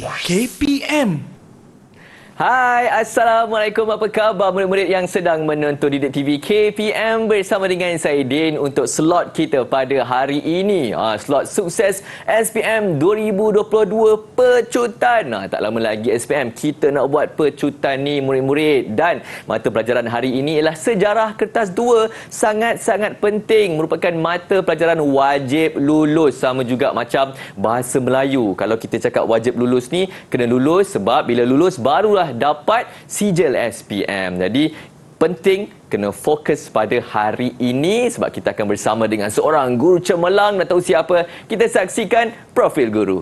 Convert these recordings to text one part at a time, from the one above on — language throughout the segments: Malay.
KPM. Hai, Assalamualaikum. Apa khabar murid-murid yang sedang menonton Didik TV KPM bersama dengan saya Din untuk slot kita pada hari ini. Slot sukses SPM 2022 pecutan. Tak lama lagi SPM kita nak buat pecutan ni murid-murid, dan mata pelajaran hari ini ialah sejarah kertas 2. Sangat-sangat penting, merupakan mata pelajaran wajib lulus, sama juga macam bahasa Melayu. Kalau kita cakap wajib lulus ni, kena lulus sebab bila lulus barulah dapat sijil SPM. Jadi penting kena fokus pada hari ini sebab kita akan bersama dengan seorang guru cemerlang. Nak tahu siapa? Kita saksikan profil guru.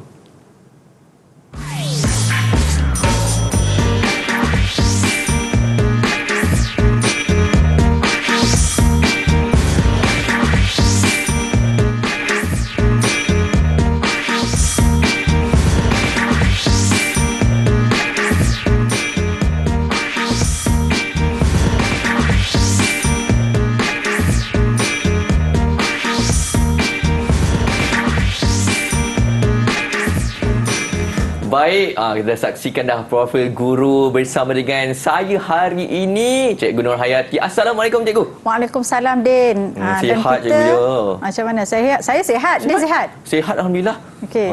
Baik, kita saksikan dah profil guru bersama dengan saya hari ini, Cikgu Nur Hayati. Assalamualaikum Cikgu. Waalaikumsalam Din. Sihat Cikgu ya. Macam mana? Saya sihat. Din sihat? Sihat Alhamdulillah. Okey.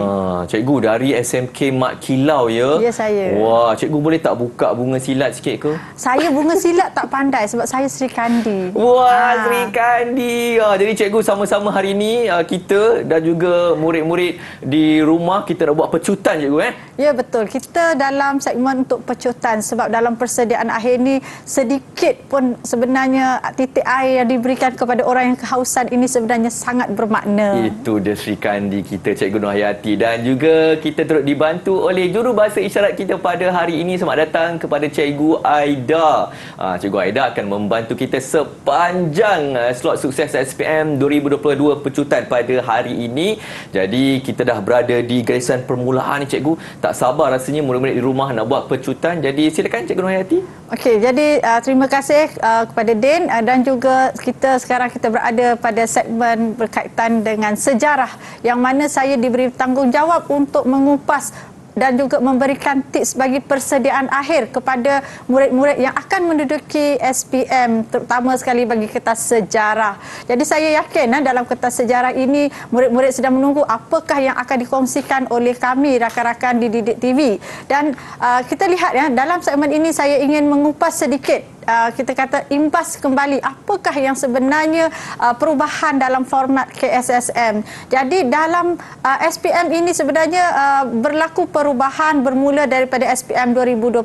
Cikgu dari SMK Mat Kilau ya. Ya, saya. Wah, Cikgu boleh tak buka bunga silat sikit ke? Saya bunga silat tak pandai sebab saya Sri Kandi. Wah, Sri Kandi. Jadi Cikgu sama-sama hari ini kita dan juga murid-murid di rumah kita nak buat pecutan Cikgu Ya, betul. Kita dalam segmen untuk pecutan sebab dalam persediaan akhir ni sedikit pun sebenarnya titik air yang diberikan kepada orang yang kehausan ini sebenarnya sangat bermakna. Itu dia Sri Kandi kita, Cikgu Nur Hayati, dan juga kita turut dibantu oleh juru bahasa isyarat kita pada hari ini. Selamat datang kepada Cikgu Aida. Cikgu Aida akan membantu kita sepanjang slot sukses SPM 2022 pecutan pada hari ini. Jadi kita dah berada di garisan permulaan ni Cikgu. Tak sabar rasanya murid-murid di rumah nak buat pecutan. Jadi silakan Cikgu Nur Hayati. Okey, jadi terima kasih kepada Din, dan juga sekarang kita berada pada segmen berkaitan dengan sejarah yang mana saya diberi tanggungjawab untuk mengupas dan juga memberikan tips bagi persediaan akhir kepada murid-murid yang akan menduduki SPM, terutama sekali bagi kertas sejarah. Jadi saya yakin dalam kertas sejarah ini murid-murid sedang menunggu apakah yang akan dikongsikan oleh kami rakan-rakan di Didik TV. Dan kita lihat dalam segmen ini saya ingin mengupas sedikit, kita kata imbas kembali apakah yang sebenarnya perubahan dalam format KSSM. Jadi dalam SPM ini sebenarnya berlaku perubahan bermula daripada SPM 2021,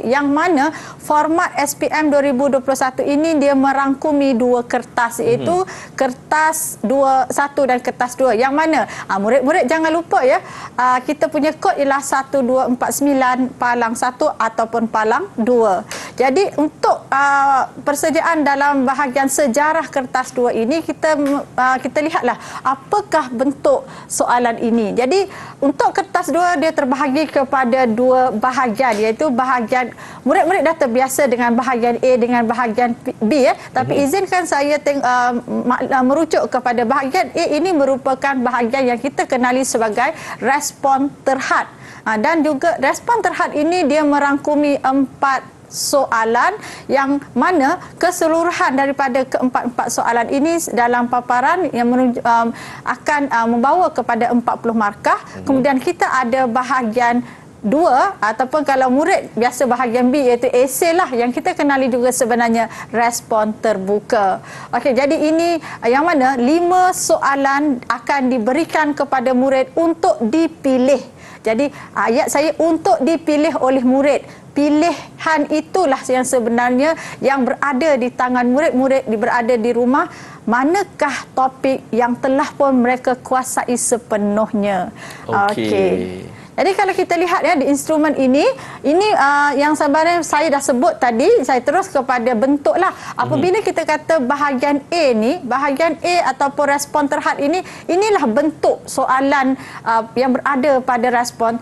yang mana format SPM 2021 ini dia merangkumi dua kertas, iaitu kertas 1 dan kertas 2, yang mana murid-murid jangan lupa kita punya kod ialah 1249 palang 1 ataupun palang 2. Jadi untuk persediaan dalam bahagian sejarah kertas 2 ini kita lihatlah apakah bentuk soalan ini. Jadi untuk kertas 2 dia terbahagi kepada dua bahagian, iaitu bahagian murid-murid dah terbiasa dengan bahagian A dengan bahagian B tapi izinkan saya merujuk kepada bahagian A. Ini merupakan bahagian yang kita kenali sebagai respon terhad, dan juga respon terhad ini dia merangkumi 4 soalan, yang mana keseluruhan daripada keempat-empat soalan ini dalam paparan yang akan membawa kepada 40 markah. Kemudian kita ada bahagian 2 ataupun kalau murid biasa bahagian B, iaitu esei lah yang kita kenali juga sebenarnya respon terbuka. Okey, jadi ini yang mana 5 soalan akan diberikan kepada murid untuk dipilih. Jadi ayat saya untuk dipilih oleh murid. Pilihan itulah yang sebenarnya yang berada di tangan murid-murid berada di rumah. Manakah topik yang telah pun mereka kuasai sepenuhnya. Okey. Jadi kalau kita lihat di instrumen ini yang sebenarnya saya dah sebut tadi, saya terus kepada bentuk lah. Apabila kita kata bahagian A ni, bahagian A ataupun respon terhad ini, inilah bentuk soalan yang berada pada respon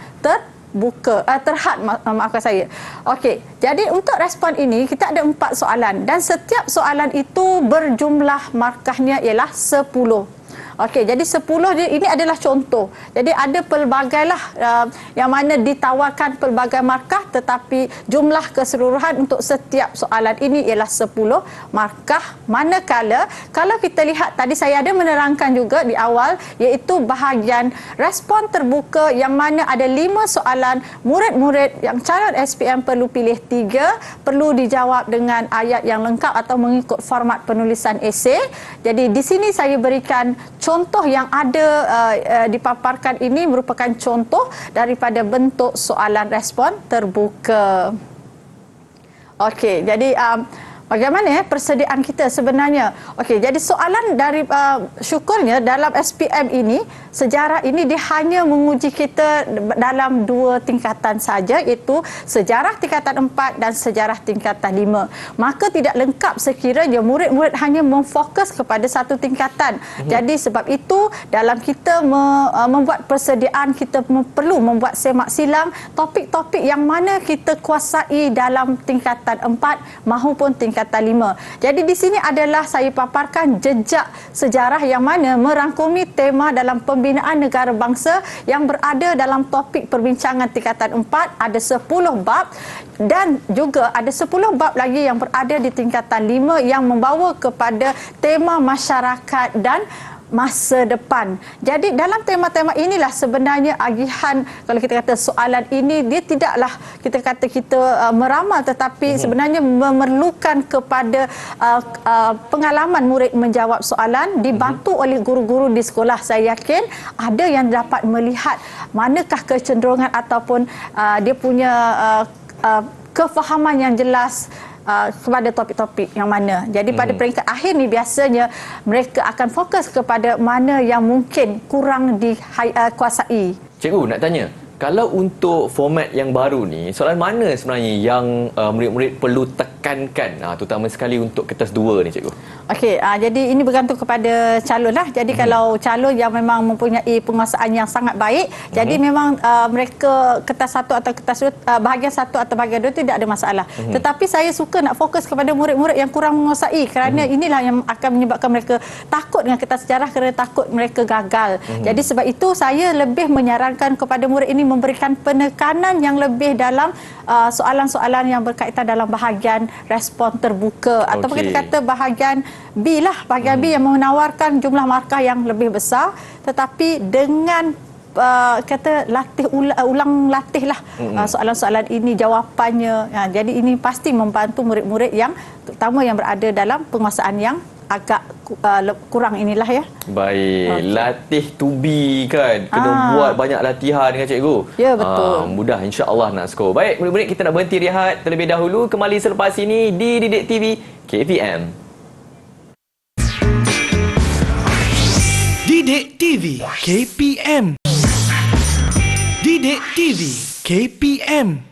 terhad, maafkan saya. Okey, jadi untuk respon ini kita ada 4 soalan dan setiap soalan itu berjumlah markahnya ialah 10. Okey, jadi 10 ini adalah contoh. Jadi ada pelbagailah yang mana ditawarkan pelbagai markah, tetapi jumlah keseluruhan untuk setiap soalan ini ialah 10 markah. Manakala kalau kita lihat tadi saya ada menerangkan juga di awal, iaitu bahagian respon terbuka yang mana ada 5 soalan, murid-murid yang calon SPM perlu pilih 3, perlu dijawab dengan ayat yang lengkap atau mengikut format penulisan esei. Jadi di sini saya berikan contoh yang ada dipaparkan ini merupakan contoh daripada bentuk soalan respon terbuka. Okey, jadi bagaimana persediaan kita sebenarnya? Okey, jadi soalan dari syukurnya dalam SPM ini, sejarah ini dia hanya menguji kita dalam 2 tingkatan saja, iaitu sejarah tingkatan 4 dan sejarah tingkatan 5. Maka tidak lengkap sekiranya murid-murid hanya memfokus kepada satu tingkatan. Jadi sebab itu dalam kita membuat persediaan, kita perlu membuat semak silang topik-topik yang mana kita kuasai dalam tingkatan 4 maupun tingkatan 5. Jadi di sini adalah saya paparkan jejak sejarah yang mana merangkumi tema dalam pembinaan negara bangsa yang berada dalam topik perbincangan tingkatan 4, ada 10 bab, dan juga ada 10 bab lagi yang berada di tingkatan 5 yang membawa kepada tema masyarakat dan masa depan. Jadi dalam tema-tema inilah sebenarnya agihan, kalau kita kata soalan ini dia tidaklah kita kata kita meramal, tetapi sebenarnya memerlukan kepada pengalaman murid menjawab soalan, dibantu oleh guru-guru di sekolah. Saya yakin ada yang dapat melihat manakah kecenderungan ataupun dia punya kefahaman yang jelas kepada topik-topik yang mana. Jadi pada peringkat akhir ni biasanya mereka akan fokus kepada mana yang mungkin kurang dikuasai. Cikgu nak tanya, kalau untuk format yang baru ni, soalan mana sebenarnya yang murid-murid perlu tekankan, terutama sekali untuk kertas 2 ni, cikgu? Okey, jadi ini bergantung kepada calon lah. Jadi kalau calon yang memang mempunyai penguasaan yang sangat baik, jadi memang mereka kertas 1 atau kertas 2, bahagian 1 atau bahagian 2 tidak ada masalah. Tetapi saya suka nak fokus kepada murid-murid yang kurang menguasai, kerana inilah yang akan menyebabkan mereka takut dengan kertas sejarah, kerana takut mereka gagal. Jadi sebab itu saya lebih menyarankan kepada murid ini memberikan penekanan yang lebih dalam soalan-soalan yang berkaitan dalam bahagian respon terbuka, ataupun kita kata bahagian B lah, bahagian B yang menawarkan jumlah markah yang lebih besar, tetapi dengan kata ulang latih lah soalan-soalan ini, jawapannya. Jadi ini pasti membantu murid-murid yang terutama yang berada dalam penguasaan yang agak kurang inilah ya. Baik, latih to be kan. Kena buat banyak latihan kan cikgu? Ya, betul. Mudah insya-Allah nak skor. Baik, murid-murid kita nak berhenti rehat terlebih dahulu. Kembali selepas ini di Didik TV KPM. Didik TV KPM. Didik TV KPM.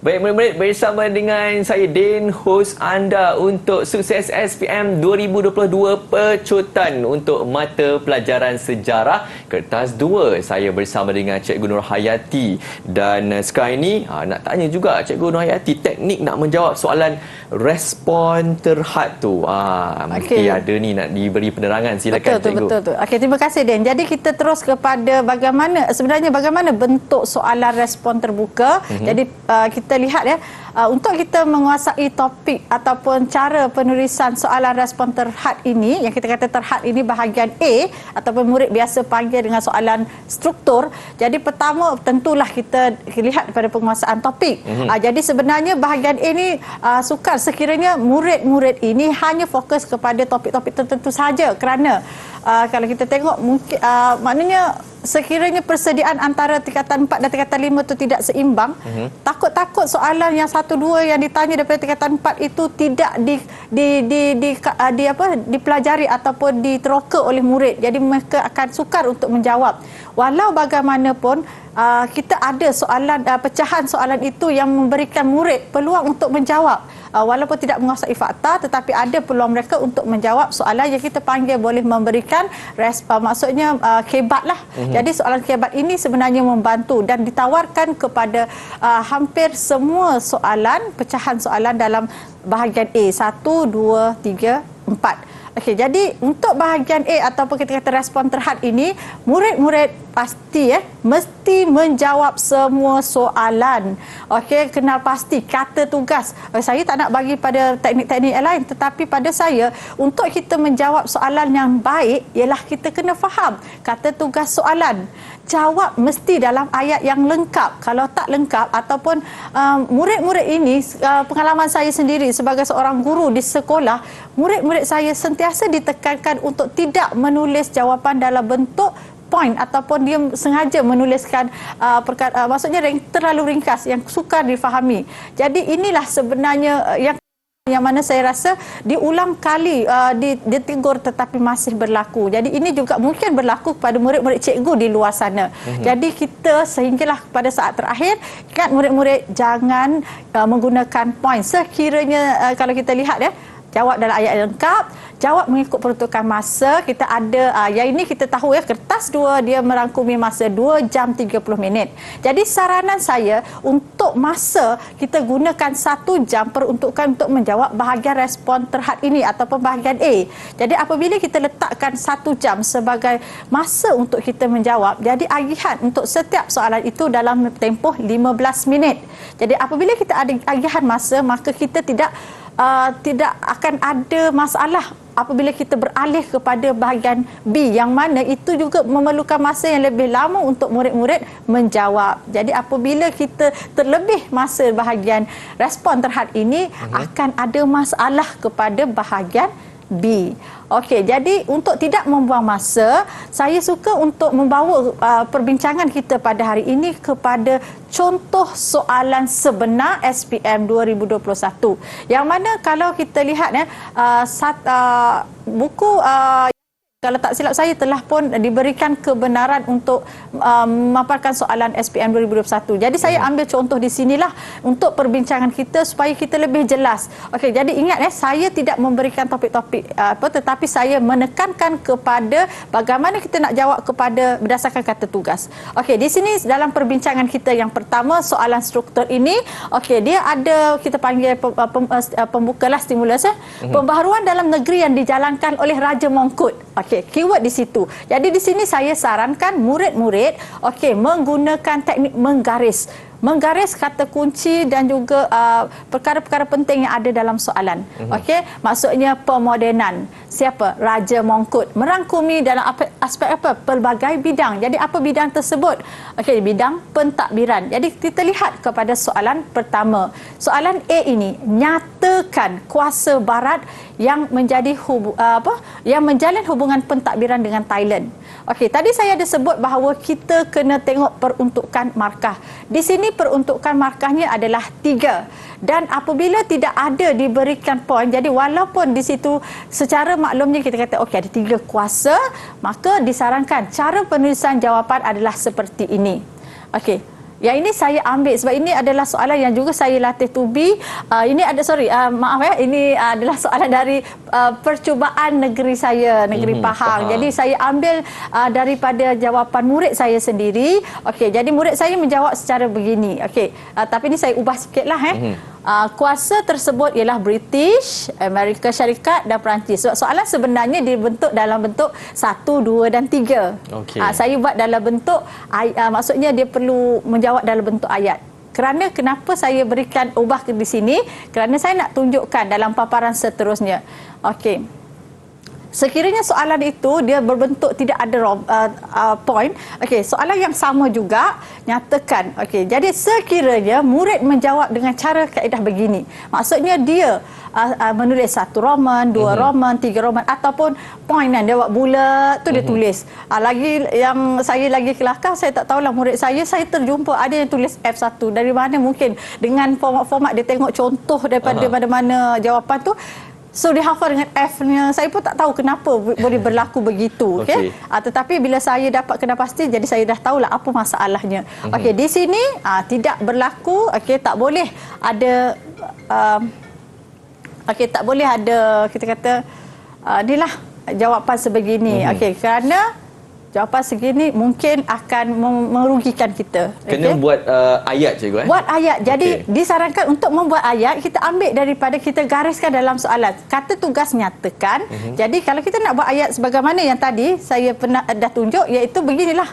Baik murid-murid, bersama dengan saya Din, hos anda untuk Sukses SPM 2022 Pecutan untuk mata pelajaran sejarah kertas 2. Saya bersama dengan Cikgu Nur Hayati, dan sekarang ini nak tanya juga Cikgu Nur Hayati teknik nak menjawab soalan respon terhad tu. Mesti ada ni nak diberi penerangan. Silakan Cikgu. Betul. Okey, terima kasih Din. Jadi kita terus kepada bagaimana bentuk soalan respon terbuka. Jadi kita lihat ya, untuk kita menguasai topik ataupun cara penulisan soalan respon terhad ini, yang kita kata terhad ini bahagian A ataupun murid biasa panggil dengan soalan struktur. Jadi pertama tentulah kita lihat pada penguasaan topik. Jadi sebenarnya bahagian A ini sukar sekiranya murid-murid ini hanya fokus kepada topik-topik tertentu saja, kerana kalau kita tengok mungkin maknanya sekiranya persediaan antara tingkatan 4 dan tingkatan 5 itu tidak seimbang, takut-takut soalan yang 1, 2 yang ditanya daripada tingkatan 4 itu tidak dipelajari ataupun diteroka oleh murid. Jadi mereka akan sukar untuk menjawab. Walau bagaimanapun kita ada soalan pecahan soalan itu yang memberikan murid peluang untuk menjawab. Walaupun tidak menguasai fakta, tetapi ada peluang mereka untuk menjawab soalan yang kita panggil boleh memberikan maksudnya kebat lah. Jadi soalan kebat ini sebenarnya membantu dan ditawarkan kepada hampir semua soalan, pecahan soalan dalam bahagian A, 1, 2, 3, 4. Okey, jadi untuk bahagian A ataupun kita kata respon terhad ini, murid-murid pasti mesti menjawab semua soalan. Okey, kenal pasti kata tugas. Saya tak nak bagi pada teknik-teknik yang lain, tetapi pada saya untuk kita menjawab soalan yang baik ialah kita kena faham kata tugas soalan. Jawab mesti dalam ayat yang lengkap. Kalau tak lengkap ataupun murid-murid ini, pengalaman saya sendiri sebagai seorang guru di sekolah, murid-murid saya sentiasa ditekankan untuk tidak menulis jawapan dalam bentuk point ataupun dia sengaja menuliskan maksudnya terlalu ringkas yang sukar difahami. Jadi inilah sebenarnya yang mana saya rasa diulang kali ditegur tetapi masih berlaku. Jadi ini juga mungkin berlaku kepada murid-murid cikgu di luar sana. Jadi kita sehinggalah pada saat terakhir, ingat murid-murid jangan menggunakan point. Sekiranya kalau kita lihat jawab dalam ayat yang lengkap, jawab mengikut peruntukan masa. Kita ada yang ini kita tahu kertas 2 dia merangkumi masa 2 jam 30 minit. Jadi saranan saya untuk masa kita gunakan 1 jam peruntukan untuk menjawab bahagian respon terhad ini ataupun bahagian A. Jadi apabila kita letakkan 1 jam sebagai masa untuk kita menjawab, jadi agihan untuk setiap soalan itu dalam tempoh 15 minit. Jadi apabila kita ada agihan masa, maka kita tidak akan ada masalah apabila kita beralih kepada bahagian B yang mana itu juga memerlukan masa yang lebih lama untuk murid-murid menjawab. Jadi apabila kita terlebih masa bahagian respon terhad ini, akan ada masalah kepada bahagian B. Okey, jadi untuk tidak membuang masa, saya suka untuk membawa perbincangan kita pada hari ini kepada contoh soalan sebenar SPM 2021. Yang mana kalau kita lihat buku kalau tak silap saya telah pun diberikan kebenaran untuk memaparkan soalan SPM 2021. Jadi saya ambil contoh di sinilah untuk perbincangan kita supaya kita lebih jelas. Okey, jadi ingat saya tidak memberikan topik-topik tetapi saya menekankan kepada bagaimana kita nak jawab kepada berdasarkan kata tugas. Okey, di sini dalam perbincangan kita yang pertama soalan struktur ini, okey, dia ada kita panggil pembukalah stimulus pembaharuan dalam negeri yang dijalankan oleh Raja Mongkut. Okey, keyword di situ. Jadi di sini saya sarankan murid-murid menggunakan teknik menggaris kata kunci dan juga perkara-perkara penting yang ada dalam soalan. Okey, maksudnya pemodenan. Siapa? Raja Mongkut. Merangkumi dalam aspek apa? Pelbagai bidang. Jadi apa bidang tersebut? Okey, bidang pentadbiran. Jadi kita lihat kepada soalan pertama. Soalan A ini, nyatakan kuasa barat yang menjadi yang menjalin hubungan pentadbiran dengan Thailand. Okey, tadi saya ada sebut bahawa kita kena tengok peruntukan markah. Di sini peruntukan markahnya adalah 3. Dan apabila tidak ada diberikan poin, jadi walaupun di situ secara maklumnya kita kata okey ada 3 kuasa, maka disarankan cara penulisan jawapan adalah seperti ini. Okey. Yang ini saya ambil sebab ini adalah soalan yang juga saya latih tubi. Ini ada ini adalah soalan dari percubaan negeri saya, negeri Pahang. Jadi saya ambil daripada jawapan murid saya sendiri. Okey, jadi murid saya menjawab secara begini. Okey, tapi ini saya ubah sikitlah kuasa tersebut ialah British, Amerika Syarikat dan Perancis. Sebab soalan sebenarnya dibentuk dalam bentuk 1, 2 dan 3. Okay. Saya buat dalam bentuk maksudnya dia perlu menjawab dalam bentuk ayat. Kenapa saya berikan ubah di sini? Kerana saya nak tunjukkan dalam paparan seterusnya. Okey. Sekiranya soalan itu dia berbentuk tidak ada point, okey, soalan yang sama juga nyatakan. Okey, jadi sekiranya murid menjawab dengan cara kaedah begini, maksudnya dia menulis 1 roman, 2 roman, 3 roman ataupun poinan dia buat bulat tu dia tulis. Lagi yang saya lagi kelakar, saya tak tahulah murid saya terjumpa ada yang tulis F1. Dari mana mungkin dengan format-format dia tengok contoh daripada mana-mana jawapan tu. So dia hafal dengan F-nya. Saya pun tak tahu kenapa boleh berlaku begitu. Okay? Tetapi bila saya dapat kena pasti, jadi saya dah tahulah apa masalahnya. Okey, di sini tidak berlaku. Okey, tak boleh ada tak boleh ada kita kata inilah jawapan sebegini. Okey, kerana jawapan segini mungkin akan merugikan kita. Kena buat ayat cikgu. Buat ayat. Jadi disarankan untuk membuat ayat, kita ambil daripada kita gariskan dalam soalan. Kata tugas nyatakan. Jadi kalau kita nak buat ayat sebagaimana yang tadi saya pernah dah tunjuk, iaitu beginilah.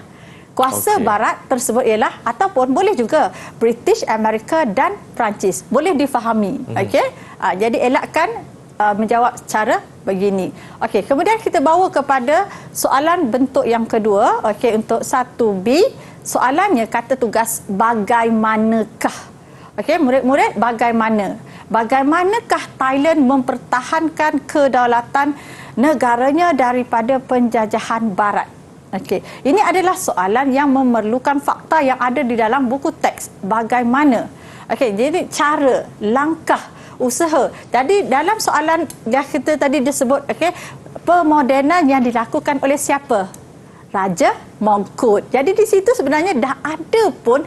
Kuasa barat tersebut ialah, ataupun boleh juga British, Amerika dan Perancis. Boleh difahami. Jadi elakkan menjawab cara begini. Okey, kemudian kita bawa kepada soalan bentuk yang kedua. Okey, untuk 1B, soalannya kata tugas bagaimanakah. Okey, murid-murid, bagaimanakah Thailand mempertahankan kedaulatan negaranya daripada penjajahan barat? Okey, ini adalah soalan yang memerlukan fakta yang ada di dalam buku teks. Bagaimana? Okey, jadi cara, langkah, usaha. Jadi dalam soalan yang kita tadi disebut, pemodenan yang dilakukan oleh siapa? Raja Mongkut. Jadi di situ sebenarnya dah ada pun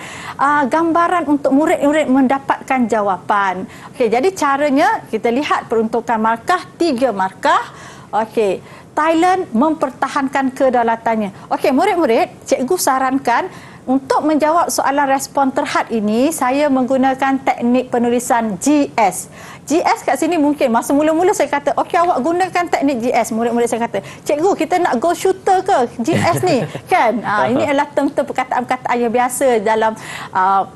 gambaran untuk murid-murid mendapatkan jawapan. Okey, jadi caranya kita lihat peruntukan markah, 3 markah. Okey, Thailand mempertahankan kedaulatannya. Okey, murid-murid, cikgu sarankan untuk menjawab soalan respon terhad ini, saya menggunakan teknik penulisan GS. GS kat sini mungkin masa mula-mula saya kata, okey awak gunakan teknik GS. Murid-murid saya kata, cikgu kita nak go shooter ke GS ni? Kan? Ini adalah term-term perkataan-perkataan yang biasa dalam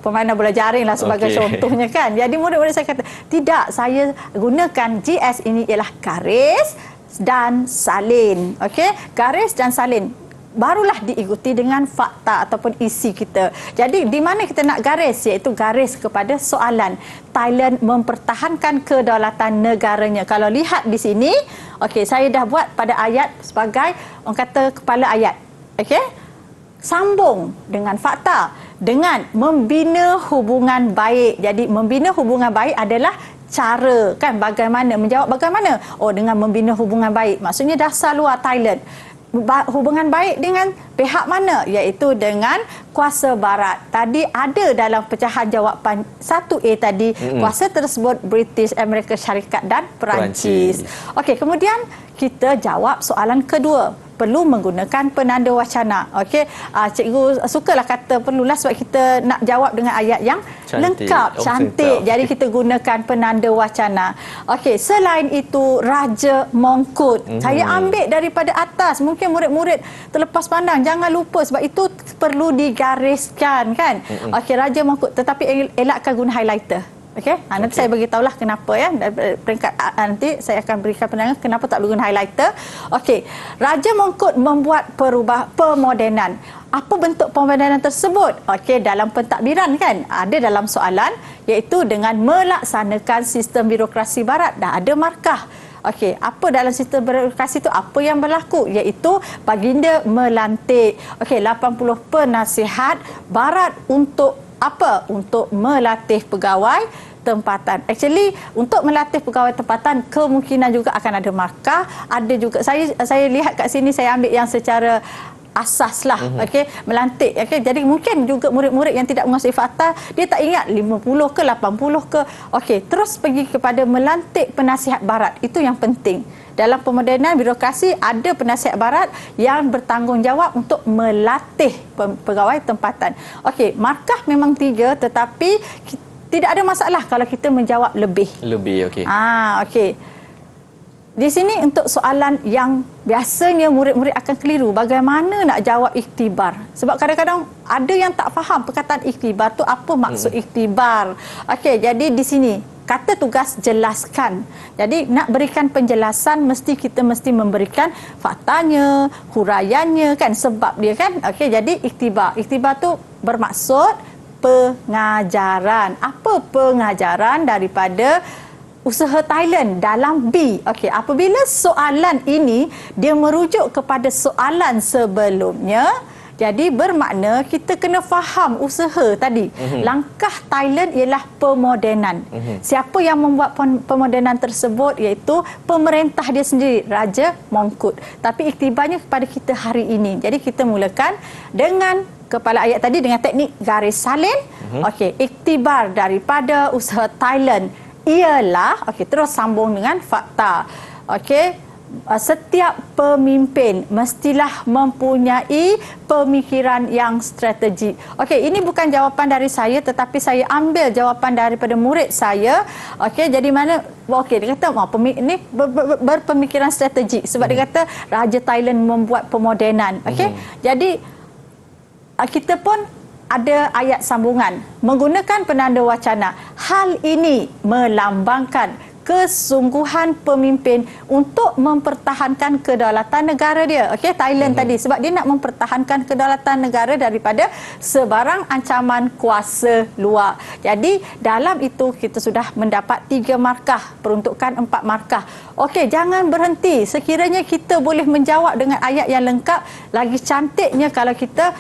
permainan bola jaring lah sebagai contohnya kan. Jadi murid-murid saya kata, tidak, saya gunakan GS ini ialah garis dan salin. Okey, garis dan salin. Barulah diikuti dengan fakta ataupun isi kita. Jadi di mana kita nak garis, iaitu garis kepada soalan Thailand mempertahankan kedaulatan negaranya. Kalau lihat di sini, okey, saya dah buat pada ayat sebagai orang kata kepala ayat. Okey? Sambung dengan fakta, dengan membina hubungan baik. Jadi membina hubungan baik adalah cara, kan, bagaimana menjawab bagaimana? Oh, dengan membina hubungan baik. Maksudnya dasar luar Thailand. Hubungan baik dengan pihak mana? Iaitu dengan kuasa barat. Tadi ada dalam pecahan jawapan 1A tadi, kuasa tersebut British, Amerika Syarikat dan Perancis. Okey, kemudian kita jawab soalan kedua. Perlu menggunakan penanda wacana. Okey, cikgu sukalah kata perlulah sebab kita nak jawab dengan ayat yang lengkap, cantik. Jadi kita gunakan penanda wacana. Okey, selain itu Raja Mongkut. Saya ambil daripada atas. Mungkin murid-murid terlepas pandang. Jangan lupa sebab itu perlu digariskan, kan. Okey, Raja Mongkut, tetapi elakkan guna highlighter. Okey, nanti saya beritahulah kenapa, ya. Peringkat nanti saya akan berikan pandangan kenapa tak perlu guna highlighter. Okey, Raja Mongkut membuat pemodenan. Apa bentuk pemodenan tersebut? Okey, dalam pentadbiran, kan, ada dalam soalan, iaitu dengan melaksanakan sistem birokrasi barat. Dah ada markah. Okey, apa dalam sistem birokrasi itu, apa yang berlaku? Iaitu baginda melantik 80 penasihat barat untuk apa? Untuk melatih pegawai tempatan. Actually, untuk melatih pegawai tempatan kemungkinan juga akan ada markah. Ada juga, saya lihat kat sini, saya ambil yang secara asas lah. Okey, melantik. Okey, jadi mungkin juga murid-murid yang tidak menguasai fakta, dia tak ingat 50 ke 80 ke. Okey, terus pergi kepada melantik penasihat barat. Itu yang penting. Dalam pemodenan birokrasi ada penasihat barat yang bertanggungjawab untuk melatih pegawai tempatan. Okey, markah memang 3, tetapi tidak ada masalah kalau kita menjawab lebih. Lebih, okey. Okey. Di sini untuk soalan yang biasanya murid-murid akan keliru, bagaimana nak jawab iktibar. Sebab kadang-kadang ada yang tak faham perkataan iktibar tu apa maksud iktibar. Okey, jadi di sini kata tugas jelaskan. Jadi nak berikan penjelasan kita mesti memberikan faktanya, huraiannya, kan, sebab dia, kan. Okey, jadi iktibar. Iktibar tu bermaksud pengajaran. Apa pengajaran daripada usaha Thailand dalam B? Okey, apabila soalan ini dia merujuk kepada soalan sebelumnya, jadi bermakna kita kena faham usaha tadi. Langkah Thailand ialah pemodenan. Siapa yang membuat pemodenan tersebut? Iaitu pemerintah dia sendiri, Raja Mongkut. Tapi iktibarnya kepada kita hari ini. Jadi kita mulakan dengan kepala ayat tadi dengan teknik garis salin. Okey, iktibar daripada usaha Thailand ialah, okey, terus sambung dengan fakta. Okey, setiap pemimpin mestilah mempunyai pemikiran yang strategik. Okey, ini bukan jawapan dari saya tetapi saya ambil jawapan daripada murid saya. Okey, jadi mana okey dia kata ini berpemikiran strategik sebab dia kata Raja Thailand membuat pemodenan. Okey. Jadi kita pun ada ayat sambungan menggunakan penanda wacana. Hal ini melambangkan kesungguhan pemimpin untuk mempertahankan kedaulatan negara dia. Okey, Thailand tadi sebab dia nak mempertahankan kedaulatan negara daripada sebarang ancaman kuasa luar. Jadi dalam itu kita sudah mendapat 3 markah, peruntukan 4 markah. Okey, jangan berhenti. Sekiranya kita boleh menjawab dengan ayat yang lengkap, lagi cantiknya kalau kita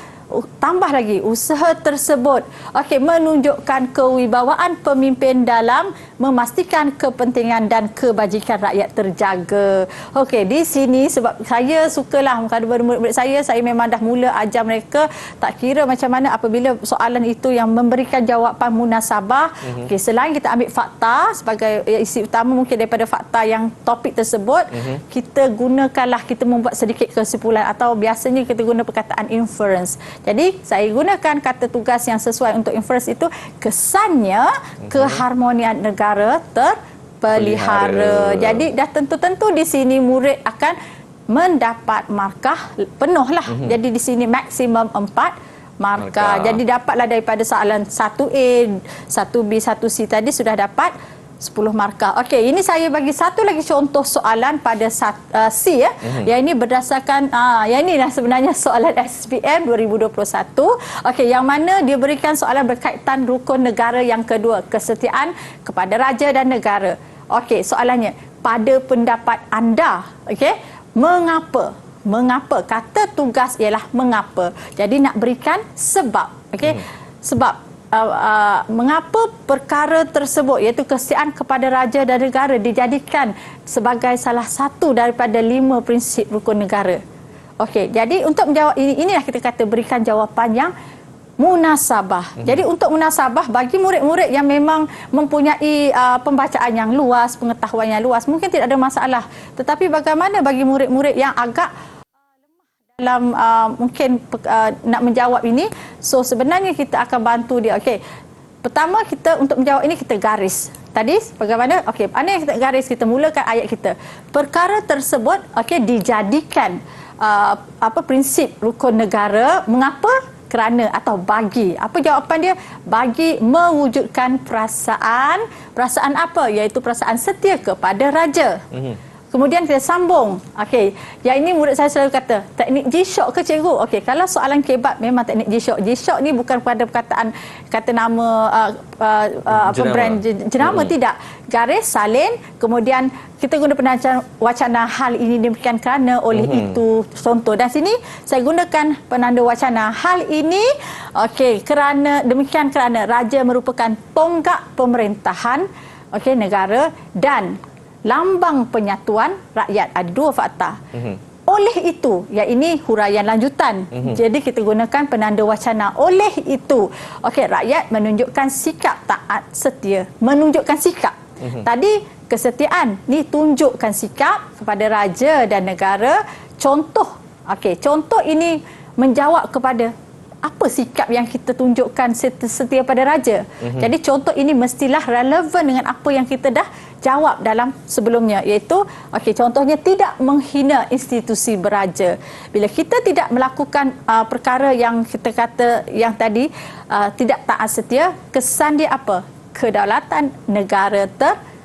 tambah lagi usaha tersebut menunjukkan kewibawaan pemimpin dalam memastikan kepentingan dan kebajikan rakyat terjaga. Okey, di sini sebab saya sukalah kepada murid-murid saya memang dah mula ajar mereka tak kira macam mana apabila soalan itu yang memberikan jawapan munasabah. Okey, selain kita ambil fakta sebagai isi utama mungkin daripada fakta yang topik tersebut, kita gunakanlah kita membuat sedikit kesimpulan atau biasanya kita guna perkataan inference. Jadi saya gunakan kata tugas yang sesuai untuk inference itu kesannya keharmonian negara terpelihara. Jadi dah tentu-tentu di sini murid akan mendapat markah penuh lah. Jadi di sini maksimum 4 markah. Jadi dapatlah daripada soalan 1A, 1B, 1C tadi sudah dapat 10 markah. Okey, ini saya bagi satu lagi contoh soalan pada C ya. Yang ini berdasarkan yang inilah sebenarnya soalan SPM 2021. Okey, yang mana dia berikan soalan berkaitan rukun negara yang kedua, kesetiaan kepada raja dan negara. Okey, soalannya, pada pendapat anda, okey, mengapa? Kata tugas ialah mengapa. Jadi nak berikan sebab. Okey. Sebab mengapa perkara tersebut iaitu kesetiaan kepada raja dan negara dijadikan sebagai salah satu daripada 5 prinsip rukun negara. Okey, jadi untuk menjawab inilah kita kata berikan jawapan yang munasabah. Jadi untuk munasabah bagi murid-murid yang memang mempunyai pembacaan yang luas, pengetahuan yang luas, mungkin tidak ada masalah. Tetapi bagaimana bagi murid-murid yang agak dalam mungkin nak menjawab ini, so sebenarnya kita akan bantu dia. Okey, pertama kita untuk menjawab ini kita garis tadi bagaimana. Okey, mana yang kita garis, kita mulakan ayat kita. Perkara tersebut dijadikan prinsip rukun negara. Mengapa? Kerana atau bagi. Apa jawapan dia? Bagi mewujudkan perasaan apa? Iaitu perasaan setia kepada raja. Kemudian kita sambung. Okey, yang ini murid saya selalu kata, teknik G-Shock ke cikgu? Okey, kalau soalan kebab memang teknik G-Shock. G-Shock ni bukan pada perkataan kata nama brand jenama, tidak. Garis, salin, kemudian kita guna penanda wacana hal ini demikian kerana oleh itu, contoh. Dan sini saya gunakan penanda wacana hal ini demikian kerana raja merupakan tonggak pemerintahan negara dan lambang penyatuan rakyat. Ada 2 fakta. Oleh itu, yang ini huraian lanjutan. Jadi kita gunakan penanda wacana oleh itu. Okey, rakyat menunjukkan sikap taat setia. Menunjukkan sikap. Tadi kesetiaan ni tunjukkan sikap kepada raja dan negara. Contoh. Okey, contoh ini menjawab kepada apa sikap yang kita tunjukkan setia pada raja. Jadi contoh ini mestilah relevan dengan apa yang kita dah jawab dalam sebelumnya, iaitu contohnya tidak menghina institusi beraja. Bila kita tidak melakukan perkara yang kita kata yang tadi tidak taat setia, kesan dia apa? Kedaulatan negara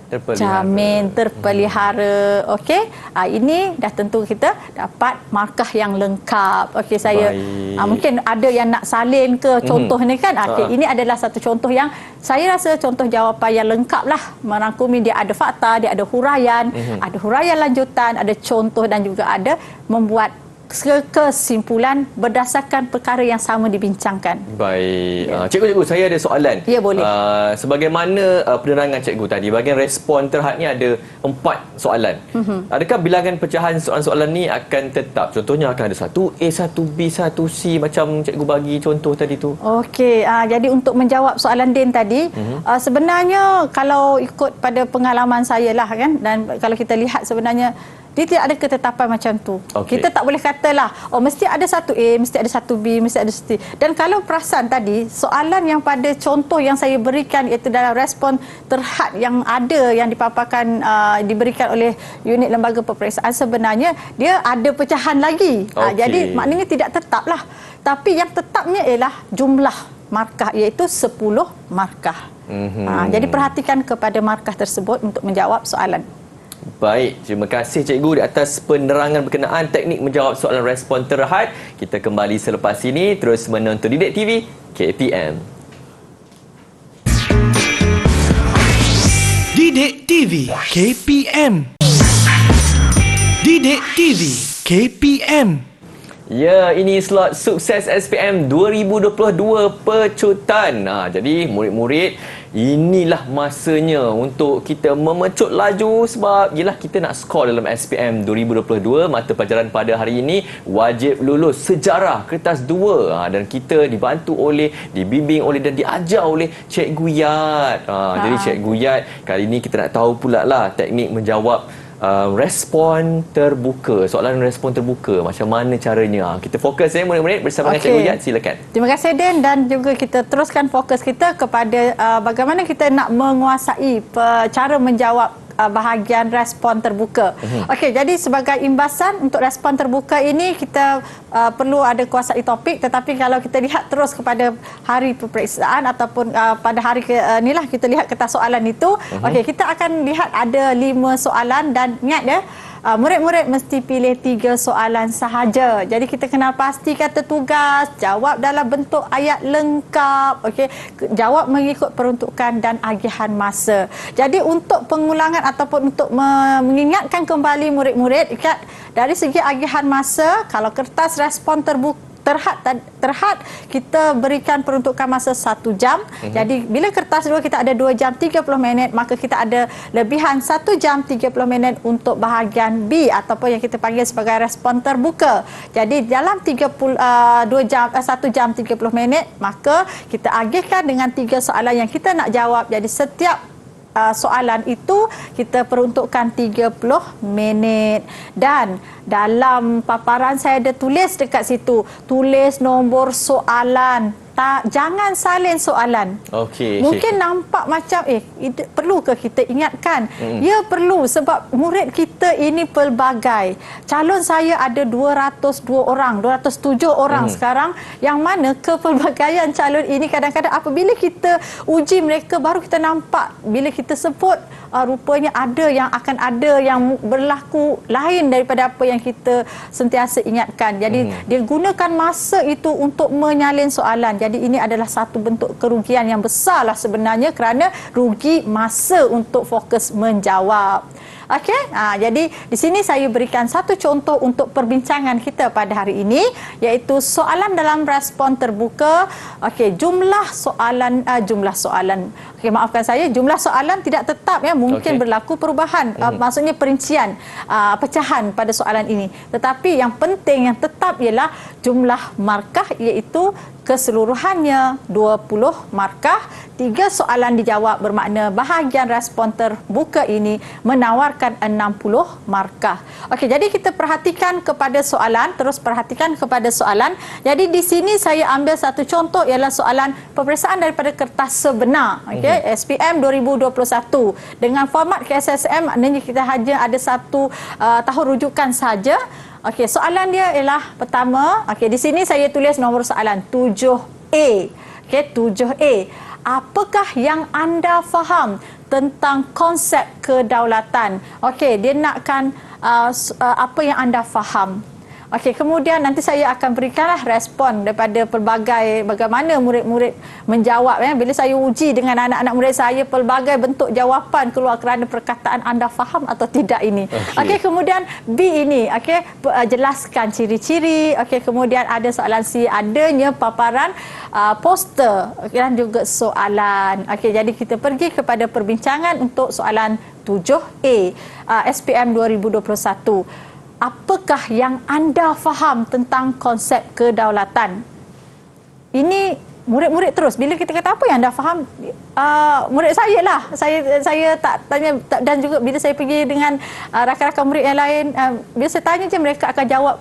terjamin, terpelihara. Okey, ini dah tentu kita dapat markah yang lengkap. Okey, saya mungkin ada yang nak salin ke contoh ni kan. Okey, ini adalah satu contoh yang saya rasa contoh jawapan yang lengkap lah, merangkumi. Dia ada fakta, dia ada huraian, ada huraian lanjutan, ada contoh dan juga ada membuat kesimpulan berdasarkan perkara yang sama dibincangkan. Baik. Cikgu, saya ada soalan. Ya, boleh. Sebagaimana penerangan cikgu tadi, bahagian respon terhad ni ada 4 soalan. Adakah bilangan pecahan soalan-soalan ni akan tetap? Contohnya akan ada 1A, 1B, 1C macam cikgu bagi contoh tadi tu? Okey, jadi untuk menjawab soalan Din tadi, sebenarnya kalau ikut pada pengalaman saya lah kan, dan kalau kita lihat sebenarnya Dia tidak ada ketetapan macam tu. Okey. Kita tak boleh katalah, oh mesti ada satu A, mesti ada satu B, mesti ada satu C. Dan kalau perasan tadi, soalan yang pada contoh yang saya berikan iaitu dalam respon terhad yang ada yang dipaparkan diberikan oleh unit lembaga peperiksaan, sebenarnya dia ada pecahan lagi. Jadi maknanya tidak tetap lah. Tapi yang tetapnya ialah jumlah markah iaitu 10 markah. Jadi perhatikan kepada markah tersebut untuk menjawab soalan. Baik, terima kasih Cikgu di atas penerangan berkenaan teknik menjawab soalan respon terhad. Kita kembali selepas ini terus menonton Didik TV KPM. Didik TV KPM. Didik TV KPM. Ya, ini slot sukses SPM 2022 pecutan. Jadi murid-murid, inilah masanya untuk kita memecut laju sebab yelah kita nak skor dalam SPM 2022. Mata pelajaran pada hari ini wajib lulus sejarah kertas 2 dan kita dibantu oleh, dibimbing oleh dan diajar oleh Cikgu Yat. Jadi Cikgu Yat, kali ini kita nak tahu pula lah teknik menjawab respon terbuka, soalan respon terbuka, macam mana caranya. Kita fokus murid-murid bersama dengan Cikgu Yat, silakan. Terima kasih Den, dan juga kita teruskan fokus kita kepada bagaimana kita nak menguasai cara menjawab bahagian respon terbuka. Okey, jadi sebagai imbasan untuk respon terbuka ini kita perlu ada kuasai topik, tetapi kalau kita lihat terus kepada hari peperiksaan ataupun pada hari inilah kita lihat kertas soalan itu, okey, kita akan lihat ada 5 soalan dan ingat ya, murid-murid mesti pilih 3 soalan sahaja. Jadi kita kena pasti kata tugas, jawab dalam bentuk ayat lengkap, okey, jawab mengikut peruntukan dan agihan masa. Jadi untuk pengulangan ataupun untuk mengingatkan kembali murid-murid, ikat dari segi agihan masa, kalau kertas respon terbuka terhad kita berikan peruntukan masa 1 jam. Jadi bila kertas 2 kita ada 2 jam 30 minit, maka kita ada lebihan 1 jam 30 minit untuk bahagian B ataupun yang kita panggil sebagai respon terbuka. Jadi dalam 1 jam 30 minit, maka kita agihkan dengan 3 soalan yang kita nak jawab. Jadi setiap soalan itu kita peruntukkan 30 minit. Dan dalam paparan saya ada tulis dekat situ, tulis nombor soalan. Jangan salin soalan. Okey. Mungkin nampak macam perlu ke kita ingatkan? Ya perlu, sebab murid kita ini pelbagai. Calon saya ada 202 orang, 207 orang sekarang, yang mana kepelbagaian calon ini kadang-kadang apabila kita uji mereka baru kita nampak, bila kita sebut rupanya ada yang berlaku lain daripada apa yang kita sentiasa ingatkan. Jadi dia gunakan masa itu untuk menyalin soalan. Jadi ini adalah satu bentuk kerugian yang besar lah sebenarnya, kerana rugi masa untuk fokus menjawab. Okey, jadi di sini saya berikan satu contoh untuk perbincangan kita pada hari ini, iaitu soalan dalam respon terbuka. Okey, jumlah soalan. Okey, maafkan saya, jumlah soalan tidak tetap ya, mungkin berlaku perubahan. Maksudnya perincian, pecahan pada soalan ini. Tetapi yang penting, yang tetap ialah jumlah markah, iaitu keseluruhannya 20 markah. 3 soalan dijawab, bermakna bahagian respon terbuka ini menawarkan 60 markah. Okey, jadi kita perhatikan kepada soalan, terus perhatikan kepada soalan. Jadi di sini saya ambil satu contoh, ialah soalan peperiksaan daripada kertas sebenar, okey, SPM 2021 dengan format KSSM, maknanya kita hanya ada satu tahun rujukan saja. Okey, soalan dia ialah pertama, okey, di sini saya tulis nombor soalan 7A. Okey, 7A. Apakah yang anda faham tentang konsep kedaulatan? Okey, dia nakkan apa yang anda faham. Okey, kemudian nanti saya akan berikanlah respon daripada pelbagai bagaimana murid-murid menjawab ya. Bila saya uji dengan anak-anak murid saya, pelbagai bentuk jawapan keluar kerana perkataan anda faham atau tidak ini. Okey, kemudian B ini, okey, jelaskan ciri-ciri. Okey, kemudian ada soalan C, adanya paparan poster, dan juga soalan. Okey, jadi kita pergi kepada perbincangan untuk soalan 7A SPM 2021. Apakah yang anda faham tentang konsep kedaulatan? Ini murid-murid terus bila kita kata apa yang anda faham, murid saya lah, saya tak tanya, dan juga bila saya pergi dengan rakan-rakan murid yang lain, bila saya tanya je mereka akan jawab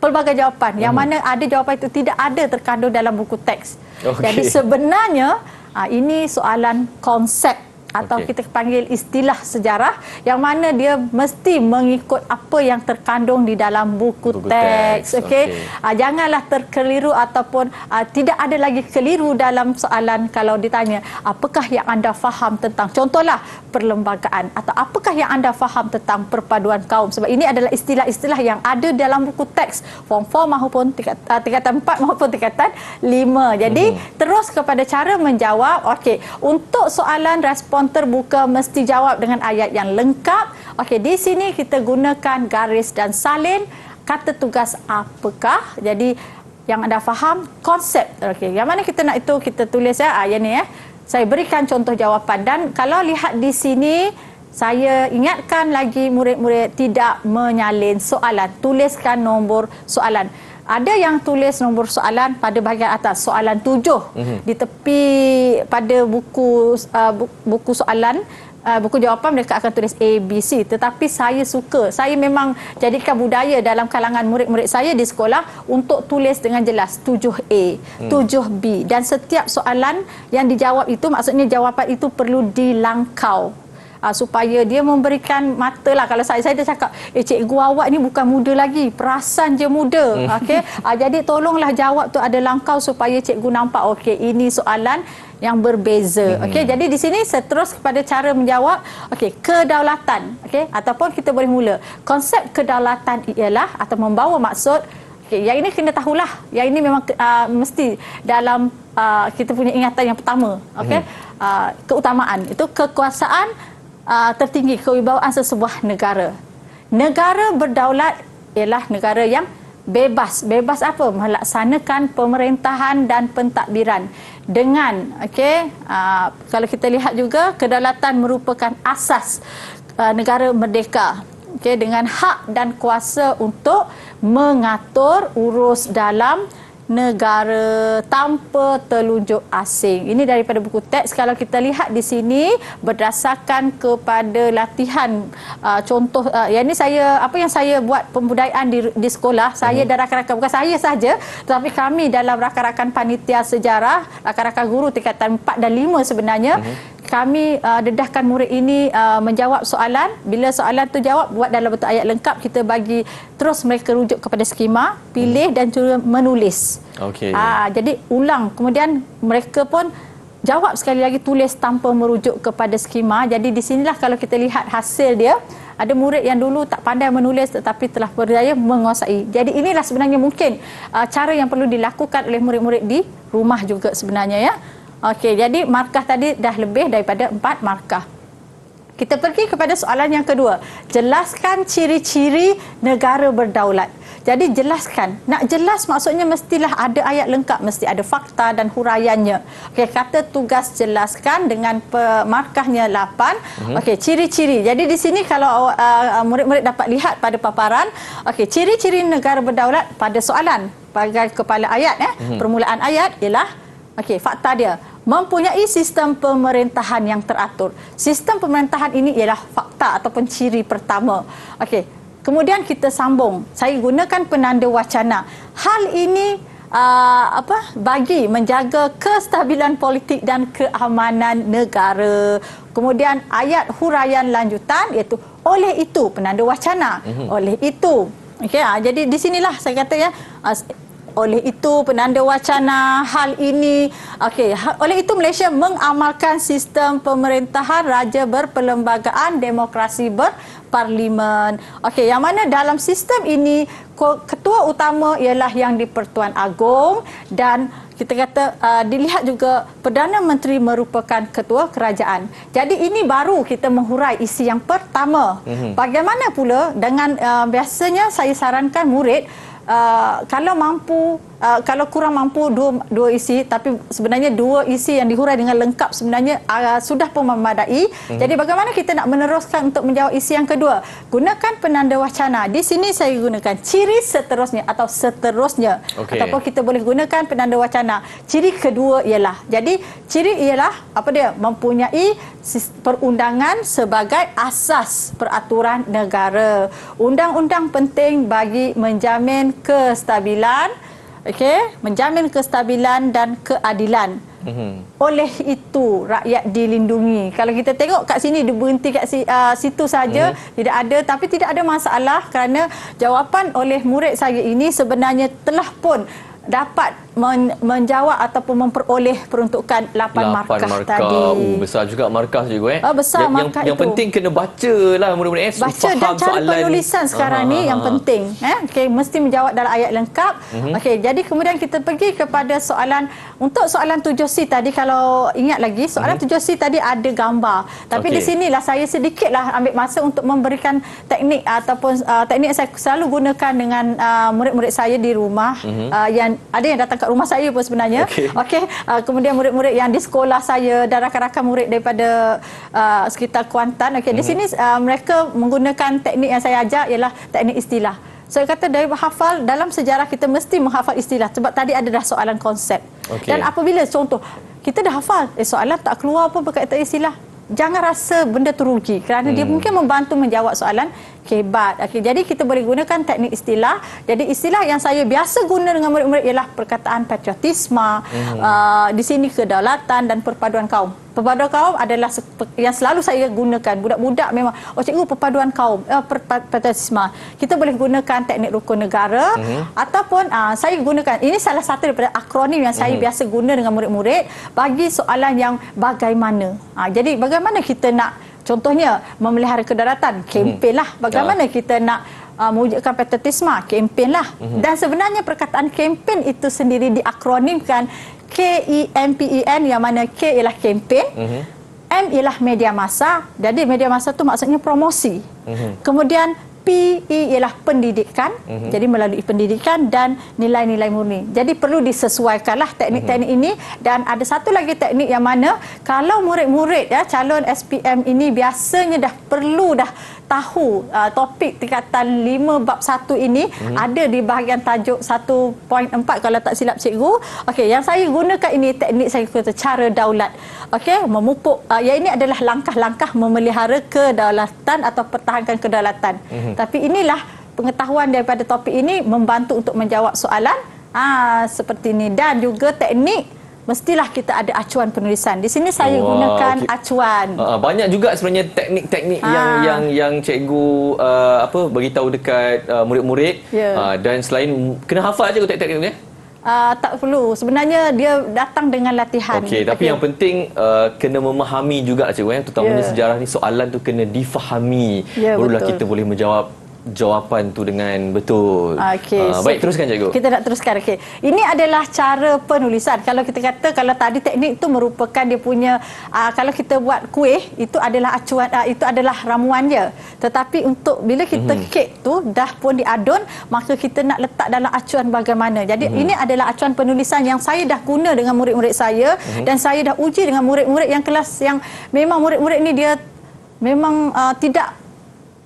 pelbagai jawapan yang mana ada jawapan itu tidak ada terkandung dalam buku teks. Jadi sebenarnya ini soalan konsep atau kita panggil istilah sejarah yang mana dia mesti mengikut apa yang terkandung di dalam buku teks. Janganlah terkeliru ataupun tidak ada lagi keliru dalam soalan kalau ditanya apakah yang anda faham tentang, contohlah, perlembagaan, atau apakah yang anda faham tentang perpaduan kaum, sebab ini adalah istilah-istilah yang ada dalam buku teks form 4 maupun tingkatan 4 maupun tingkatan 5. Jadi terus kepada cara menjawab. Untuk soalan respon terbuka mesti jawab dengan ayat yang lengkap. Di sini kita gunakan garis dan salin. Kata tugas apakah? Jadi yang anda faham, konsep. Yang mana kita nak itu kita tulis yang ni Saya berikan contoh jawapan, dan kalau lihat di sini saya ingatkan lagi murid-murid tidak menyalin soalan. Tuliskan nombor soalan. Ada yang tulis nombor soalan pada bahagian atas, soalan 7 di tepi pada buku soalan, buku jawapan mereka akan tulis A, B, C. Tetapi saya memang jadikan budaya dalam kalangan murid-murid saya di sekolah untuk tulis dengan jelas 7A, 7B, dan setiap soalan yang dijawab itu, maksudnya jawapan itu perlu dilangkau. Supaya dia memberikan mata lah. Kalau saya dah cakap, cikgu awak ni bukan muda lagi, perasan je muda. Jadi tolonglah jawab tu ada langkau supaya cikgu nampak ini soalan yang berbeza. Jadi di sini seterus kepada cara menjawab. Kedaulatan. Ataupun kita boleh mula. Konsep kedaulatan ialah atau membawa maksud. Yang ini kena tahulah. Yang ini memang mesti dalam kita punya ingatan yang pertama. Keutamaan itu kekuasaan tertinggi, kewibawaan sesebuah negara. Negara berdaulat ialah negara yang bebas. Bebas apa? Melaksanakan pemerintahan dan pentadbiran dengan kalau kita lihat juga kedaulatan merupakan asas negara merdeka. Dengan hak dan kuasa untuk mengatur urus dalam negara tanpa telunjuk asing. Ini daripada buku teks. Kalau kita lihat di sini berdasarkan kepada latihan contoh yang ini apa yang saya buat pembudayaan di sekolah, saya dan rakan-rakan, bukan saya saja tetapi kami dalam rakan-rakan panitia sejarah, rakan-rakan guru tingkatan 4 dan 5 sebenarnya. Kami dedahkan murid ini menjawab soalan. Bila soalan tu jawab, buat dalam bentuk ayat lengkap, kita bagi terus mereka rujuk kepada skema, pilih dan juga menulis. Jadi ulang, kemudian mereka pun jawab sekali lagi, tulis tanpa merujuk kepada skema. Jadi di sinilah kalau kita lihat hasil dia, ada murid yang dulu tak pandai menulis tetapi telah berjaya menguasai. Jadi inilah sebenarnya mungkin cara yang perlu dilakukan oleh murid-murid di rumah juga sebenarnya ya. Jadi markah tadi dah lebih daripada 4 markah. Kita pergi kepada soalan yang kedua. Jelaskan ciri-ciri negara berdaulat. Jadi jelaskan. Nak jelas maksudnya mestilah ada ayat lengkap, mesti ada fakta dan huraiannya. Kata tugas jelaskan dengan markahnya 8. Ciri-ciri. Jadi di sini kalau murid-murid dapat lihat pada paparan, ciri-ciri negara berdaulat pada soalan, pada kepala ayat permulaan ayat ialah fakta dia. Mempunyai sistem pemerintahan yang teratur. Sistem pemerintahan ini ialah fakta ataupun ciri pertama. Kemudian kita sambung. Saya gunakan penanda wacana. Hal ini bagi menjaga kestabilan politik dan keamanan negara. Kemudian ayat huraian lanjutan iaitu oleh itu penanda wacana. Oleh itu. Jadi di sinilah saya kata oleh itu penanda wacana hal ini. Oleh itu Malaysia mengamalkan sistem pemerintahan raja berperlembagaan, demokrasi berparlimen. Yang mana dalam sistem ini ketua utama ialah yang di-Pertuan Agong, dan kita kata dilihat juga Perdana Menteri merupakan ketua kerajaan. Jadi ini baru kita menghurai isi yang pertama. Bagaimana pula dengan biasanya saya sarankan murid kalau mampu kalau kurang mampu dua isi, tapi sebenarnya dua isi yang dihurai dengan lengkap sebenarnya sudah pun memadai. Jadi bagaimana kita nak meneruskan untuk menjawab isi yang kedua? Gunakan penanda wacana. Di sini saya gunakan ciri seterusnya atau seterusnya. Ataupun kita boleh gunakan penanda wacana. Ciri kedua ialah, jadi ciri ialah apa dia? Mempunyai perundangan sebagai asas peraturan negara. Undang-undang penting bagi menjamin kestabilan, menjamin kestabilan dan keadilan. Oleh itu rakyat dilindungi. Kalau kita tengok kat sini dia berhenti kat situ saja, tidak ada, tapi tidak ada masalah kerana jawapan oleh murid saya ini sebenarnya telah pun dapat menjawab ataupun memperoleh peruntukan 8 markah tadi. Besar juga markah cikgu besar markah yang itu. penting kena baca lah murid-murid baca dan cara penulisan sekarang ni yang penting. Mesti menjawab dalam ayat lengkap. Jadi kemudian kita pergi kepada soalan. Untuk soalan 7C tadi, kalau ingat lagi, soalan 7C tadi ada gambar. Tapi di sinilah saya sedikitlah ambil masa untuk memberikan teknik ataupun teknik yang saya selalu gunakan dengan murid-murid saya di rumah. Yang ada yang datang kat rumah saya pun sebenarnya. Kemudian murid-murid yang di sekolah saya dan rakan-rakan murid daripada sekitar Kuantan. Di sini mereka menggunakan teknik yang saya ajar ialah teknik istilah. Saya kata dari hafal, dalam sejarah kita mesti menghafal istilah sebab tadi ada dah soalan konsep. Dan apabila contoh kita dah hafal, soalan tak keluar pun berkaitan istilah, jangan rasa benda tu rugi kerana dia mungkin membantu menjawab soalan kebat. Jadi kita boleh gunakan teknik istilah. Jadi istilah yang saya biasa guna dengan murid-murid ialah perkataan patriotisme, di sini kedaulatan dan perpaduan kaum. Perpaduan kaum adalah yang selalu saya gunakan. Budak-budak memang, cikgu perpaduan kaum, patriotisme. Kita boleh gunakan teknik rukun negara ataupun saya gunakan, ini salah satu daripada akronim yang saya biasa guna dengan murid-murid bagi soalan yang bagaimana. Jadi bagaimana kita nak, contohnya memelihara kedaulatan, kempen lah. Bagaimana kita nak mewujudkan patriotisme, kempen lah. Dan sebenarnya perkataan kempen itu sendiri diakronimkan KEMPEN, yang mana K ialah kempen, M ialah media massa. Jadi media massa itu maksudnya promosi. Kemudian PE ialah pendidikan, jadi melalui pendidikan dan nilai-nilai murni. Jadi perlu disesuaikanlah teknik-teknik ini. Dan ada satu lagi teknik yang mana kalau murid-murid calon SPM ini biasanya dah perlu tahu topik tingkatan 5 bab 1 ini ada di bahagian tajuk 1.4 kalau tak silap cikgu. Yang saya gunakan ini teknik saya kata cara daulat. Memupuk, yang ini adalah langkah-langkah memelihara kedaulatan atau pertahankan kedaulatan. Tapi inilah pengetahuan daripada topik ini membantu untuk menjawab soalan seperti ini. Dan juga teknik, mestilah kita ada acuan penulisan. Di sini saya gunakan acuan. Banyak juga sebenarnya teknik-teknik yang cikgu beritahu dekat murid-murid. Dan selain kena hafal cikgu teknik-teknik ni. Tak perlu. Sebenarnya dia datang dengan latihan. Tapi yang penting kena memahami juga cikgu, terutamanya sejarah ni, soalan tu kena difahami. Barulah kita boleh menjawab jawapan tu dengan betul. Baik, teruskan cikgu. Kita nak teruskan. Ini adalah cara penulisan. Kalau kita kata, kalau tadi teknik itu merupakan dia punya, kalau kita buat kuih, itu adalah acuan, itu adalah ramuannya. Tetapi untuk bila kita kek tu dah pun diadun, maka kita nak letak dalam acuan bagaimana. Jadi ini adalah acuan penulisan yang saya dah guna dengan murid-murid saya, dan saya dah uji dengan murid-murid yang kelas yang memang murid-murid ni dia memang tidak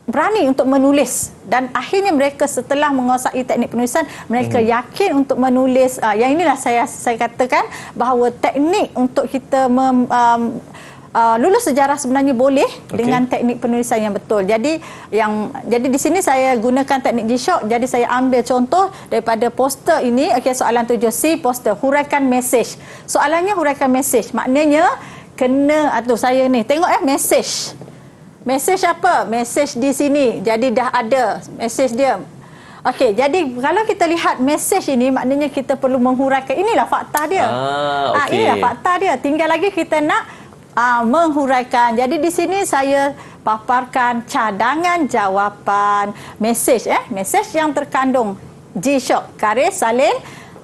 berani untuk menulis, dan akhirnya mereka setelah menguasai teknik penulisan, mereka yakin untuk menulis. Yang inilah saya katakan bahawa teknik untuk kita lulus sejarah sebenarnya boleh dengan teknik penulisan yang betul. Jadi di sini saya gunakan teknik G-Shock. Jadi saya ambil contoh daripada poster ini. Soalan 7C, poster huraikan mesej. Soalannya huraikan mesej, maknanya kena, saya ni tengok mesej. Mesej apa? Mesej di sini. Jadi dah ada mesej dia. Jadi kalau kita lihat mesej ini, maknanya kita perlu menghuraikan. Inilah fakta dia. Inilah fakta dia. Tinggal lagi kita nak menghuraikan. Jadi di sini saya paparkan cadangan jawapan mesej. Mesej yang terkandung G-Shock, garis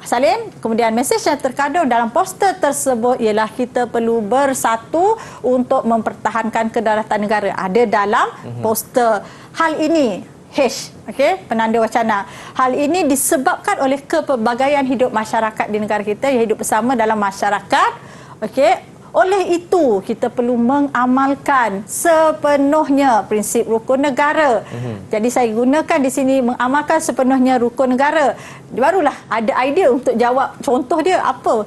salin, kemudian mesej yang terkandung dalam poster tersebut ialah kita perlu bersatu untuk mempertahankan kedaulatan negara. Ada dalam poster. Hal ini H, okey, penanda wacana. Hal ini disebabkan oleh kepelbagaian hidup masyarakat di negara kita, yang hidup bersama dalam masyarakat. Okey, oleh itu kita perlu mengamalkan sepenuhnya prinsip rukun negara. Jadi saya gunakan di sini mengamalkan sepenuhnya rukun negara. Barulah ada idea untuk jawab contoh dia apa.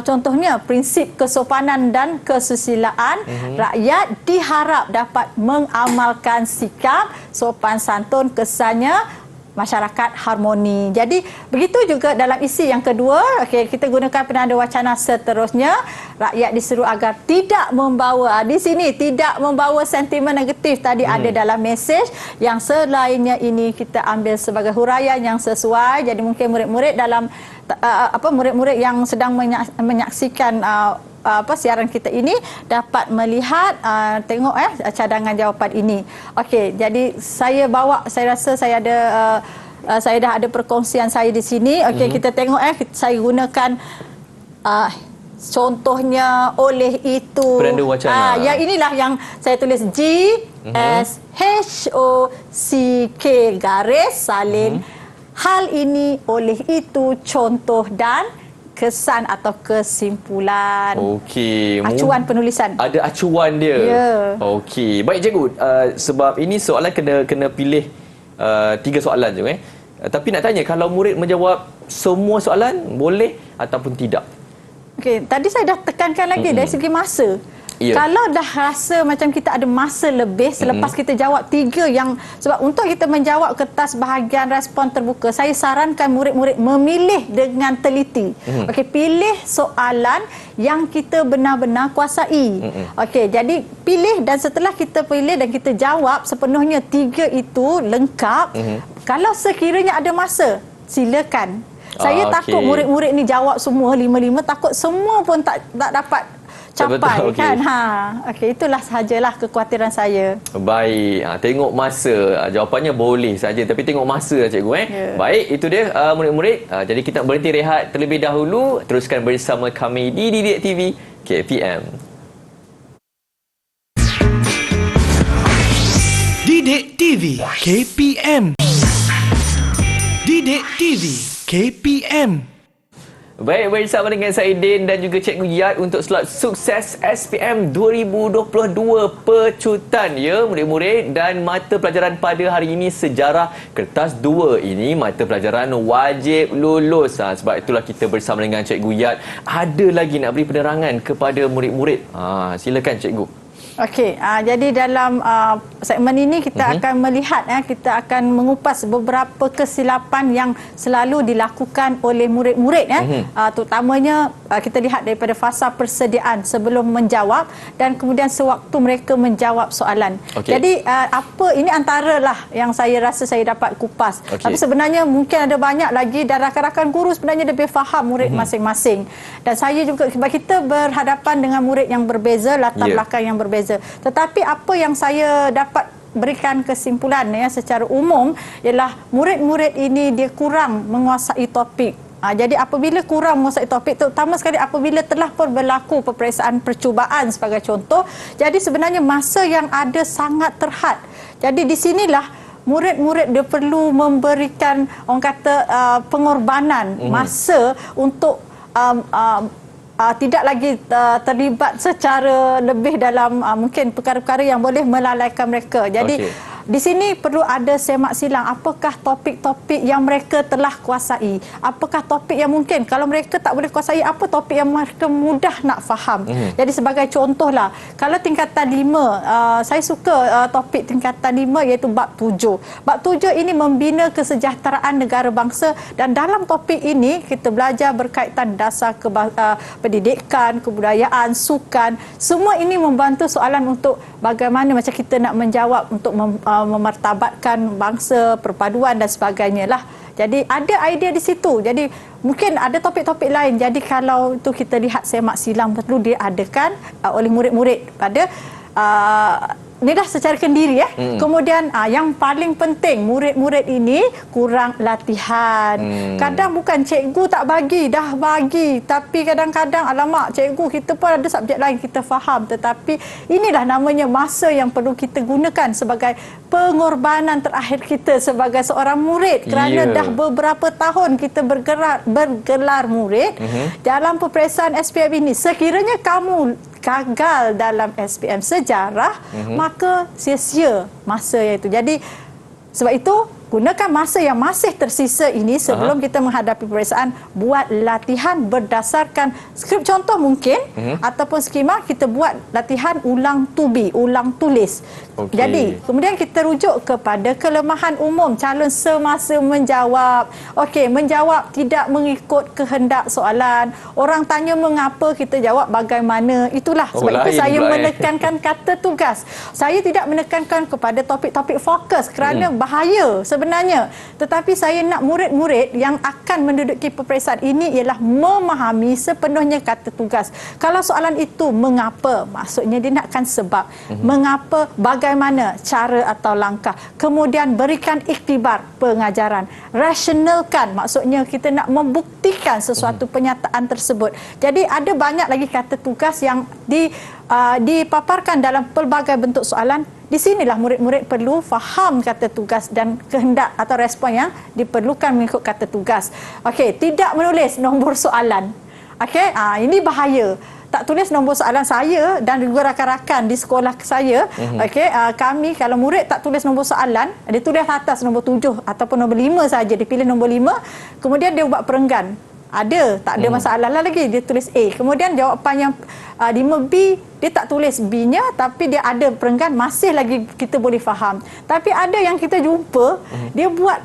Contohnya prinsip kesopanan dan kesusilaan. Rakyat diharap dapat mengamalkan sikap sopan santun, kesannya masyarakat harmoni. Jadi begitu juga dalam isi yang kedua, okey, kita gunakan penanda wacana seterusnya. Rakyat diseru agar tidak membawa, di sini tidak membawa sentimen negatif tadi ada dalam mesej. Yang selainnya ini kita ambil sebagai huraian yang sesuai. Jadi mungkin murid-murid dalam murid-murid yang sedang menyaksikan siaran kita ini dapat melihat tengok cadangan jawapan ini. Okey, jadi saya rasa saya ada saya dah ada perkongsian saya di sini. Okey, kita tengok saya gunakan contohnya oleh itu. Penanda wacana. Yang inilah yang saya tulis GSHOCK garis salin. Hal ini oleh itu contoh dan kesan atau kesimpulan. Okey. Acuan penulisan. Ada acuan dia. Ya. Okey. Baik cikgu, sebab ini soalan kena pilih 3 soalan je tapi nak tanya, kalau murid menjawab semua soalan boleh ataupun tidak? Okey, tadi saya dah tekankan lagi dari segi masa. Ya. Kalau dah rasa macam kita ada masa lebih selepas kita jawab 3 yang, sebab untuk kita menjawab kertas bahagian respon terbuka, saya sarankan murid-murid memilih dengan teliti. Okey, pilih soalan yang kita benar-benar kuasai. Okey, jadi pilih, dan setelah kita pilih dan kita jawab sepenuhnya 3 itu lengkap. Kalau sekiranya ada masa, silakan. Saya takut murid-murid ni jawab semua 5-5, takut semua pun tak dapat capai. Betul, kan. Okey, itulah sahajalah kekhawatiran saya. Baik, tengok masa. Jawapannya boleh saja, tapi tengok masa lah cikgu. Ya. Baik, itu dia murid-murid. Jadi kita berhenti rehat terlebih dahulu. Teruskan bersama kami di Didik TV KPM. Didik TV KPM. Didik TV KPM. Baik, bersama dengan saya Din dan juga Cikgu Yat untuk slot sukses SPM 2022 pecutan ya murid-murid. Dan mata pelajaran pada hari ini sejarah kertas 2 ini mata pelajaran wajib lulus. Sebab itulah kita bersama dengan Cikgu Yat ada lagi nak beri penerangan kepada murid-murid. Silakan cikgu. Okey, jadi dalam segmen ini kita akan melihat, kita akan mengupas beberapa kesilapan yang selalu dilakukan oleh murid-murid. Terutamanya kita lihat daripada fasa persediaan sebelum menjawab dan kemudian sewaktu mereka menjawab soalan. Jadi ini antaralah yang saya rasa saya dapat kupas. Tapi sebenarnya mungkin ada banyak lagi, dan rakan-rakan guru sebenarnya lebih faham murid masing-masing. Dan saya juga, sebab kita berhadapan dengan murid yang berbeza, latar belakang yang berbeza. Tetapi apa yang saya dapat berikan kesimpulan secara umum ialah murid-murid ini dia kurang menguasai topik. Jadi apabila kurang menguasai topik, terutama sekali apabila telah berlaku peperiksaan percubaan sebagai contoh, jadi sebenarnya masa yang ada sangat terhad. Jadi di sinilah murid-murid dia perlu memberikan orang kata pengorbanan masa untuk tidak lagi terlibat secara lebih dalam mungkin perkara-perkara yang boleh melalaikan mereka. Jadi di sini perlu ada semak silang, apakah topik-topik yang mereka telah kuasai, apakah topik yang mungkin kalau mereka tak boleh kuasai, apa topik yang mereka mudah nak faham. Jadi sebagai contohlah, kalau tingkatan 5, saya suka topik tingkatan 5 iaitu bab 7. Bab 7 ini membina kesejahteraan negara bangsa, dan dalam topik ini kita belajar berkaitan dasar pendidikan, kebudayaan, sukan. Semua ini membantu soalan untuk bagaimana macam kita nak menjawab untuk memartabatkan bangsa, perpaduan dan sebagainya lah. Jadi ada idea di situ. Jadi mungkin ada topik-topik lain. Jadi kalau tu kita lihat semak silang perlu diadakan oleh murid-murid pada inilah secara kendiri ya. Kemudian yang paling penting, murid-murid ini kurang latihan. Kadang bukan cikgu tak bagi, dah bagi, tapi kadang-kadang alamak cikgu kita pun ada subjek lain kita faham, tetapi inilah namanya masa yang perlu kita gunakan sebagai pengorbanan terakhir kita sebagai seorang murid, kerana dah beberapa tahun kita bergelar murid dalam peperiksaan SPM ini. Sekiranya kamu gagal dalam SPM sejarah, maka sia-sia masa itu. Jadi sebab itu gunakan masa yang masih tersisa ini sebelum kita menghadapi peperiksaan, buat latihan berdasarkan skrip contoh mungkin ataupun skema, kita buat latihan ulang tubi, ulang tulis. Jadi kemudian kita rujuk kepada kelemahan umum calon semasa menjawab. Okey, menjawab tidak mengikut kehendak soalan. Orang tanya mengapa, kita jawab bagaimana. Itulah sebab itu saya menekankan kata tugas. Saya tidak menekankan kepada topik-topik fokus kerana bahaya sebenarnya. Tetapi saya nak murid-murid yang akan menduduki peperiksaan ini ialah memahami sepenuhnya kata tugas. Kalau soalan itu mengapa, maksudnya dia nakkan sebab. Mengapa, bagaimana cara atau langkah. Kemudian berikan iktibar pengajaran. Rasionalkan, maksudnya kita nak membuktikan sesuatu penyataan tersebut. Jadi ada banyak lagi kata tugas yang dipaparkan dalam pelbagai bentuk soalan. Di sinilah murid-murid perlu faham kata tugas dan kehendak atau respon yang diperlukan mengikut kata tugas. Okey, tidak menulis nombor soalan. Okey, ini bahaya. Tak tulis nombor soalan. Saya dan juga rakan-rakan di sekolah saya, okey, kami kalau murid tak tulis nombor soalan, dia tulis atas nombor 7 ataupun nombor 5 saja, dia pilih nombor 5, kemudian dia buat perenggan. Ada, tak ada masalah lah lagi, dia tulis A. Kemudian jawapan yang 5B, dia tak tulis B-nya, tapi dia ada perenggan, masih lagi kita boleh faham. Tapi ada yang kita jumpa, dia buat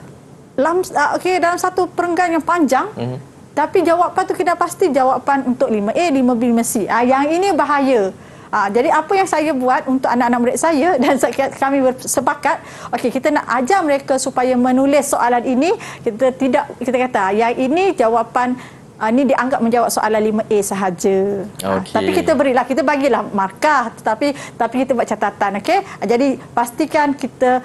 dalam satu perenggan yang panjang, tapi jawapan tu kita pasti jawapan untuk 5A, 5B, 5C. Yang ini bahaya. Jadi apa yang saya buat untuk anak-anak murid saya dan kami bersepakat, okey, kita nak ajar mereka supaya menulis soalan ini. Kita kata yang ini jawapan ini dianggap menjawab soalan 5A sahaja. Tapi kita bagilah markah, tetapi kita buat catatan, okey. Jadi pastikan kita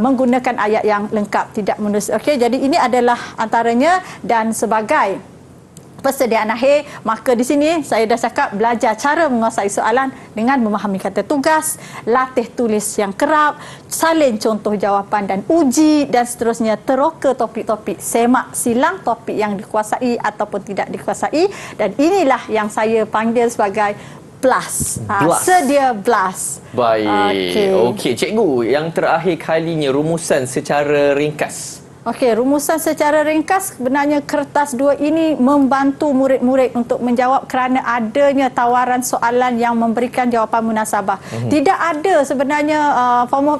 menggunakan ayat yang lengkap, tidak menulis. Okey, jadi ini adalah antaranya. Dan sebagai persediaan akhir, maka di sini saya dah cakap belajar cara menguasai soalan dengan memahami kata tugas, latih tulis yang kerap, salin contoh jawapan dan uji, dan seterusnya teroka topik-topik, semak silang topik yang dikuasai ataupun tidak dikuasai. Dan inilah yang saya panggil sebagai BLAS. Sedia BLAS. Baik. Okey, cikgu, yang terakhir kalinya rumusan secara ringkas. Okey, rumusan secara ringkas, sebenarnya kertas 2 ini membantu murid-murid untuk menjawab kerana adanya tawaran soalan yang memberikan jawapan munasabah. Tidak ada sebenarnya